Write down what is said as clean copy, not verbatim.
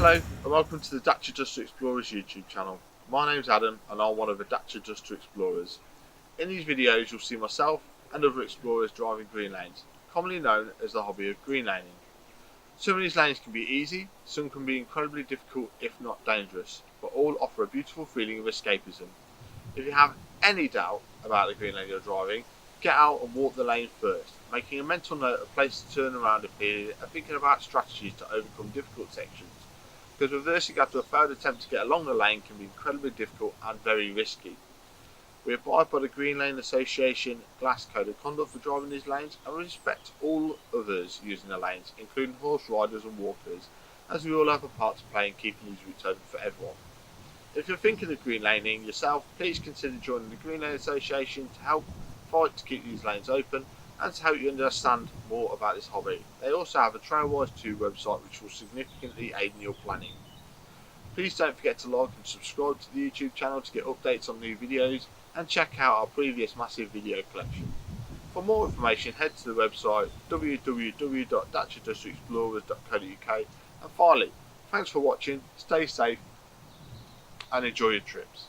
Hello and welcome to the Dacia Duster Explorers YouTube channel. My name's Adam and I'm one of the Dacia Duster Explorers. In these videos you'll see myself and other explorers driving green lanes, commonly known as the hobby of green laning. Some of these lanes can be easy, some can be incredibly difficult if not dangerous, but all offer a beautiful feeling of escapism. If you have any doubt about the green lane you're driving, get out and walk the lane first, making a mental note of places to turn around a period and thinking about strategies to overcome difficult sections, because reversing after a failed attempt to get along the lane can be incredibly difficult and very risky. We abide by the Green Lane Association Glass Code of Conduct for driving these lanes and respect all others using the lanes, including horse riders and walkers, as we all have a part to play in keeping these routes open for everyone. If you're thinking of green laning yourself, please consider joining the Green Lane Association to help fight to keep these lanes open and to help you understand more about this hobby. They also have a Trailwise 2 website which will significantly aid in your planning. Please don't forget to like and subscribe to the YouTube channel to get updates on new videos and check out our previous massive video collection. For more information head to the website www.daciadusterexplorers.co.uk, and finally, thanks for watching, stay safe and enjoy your trips.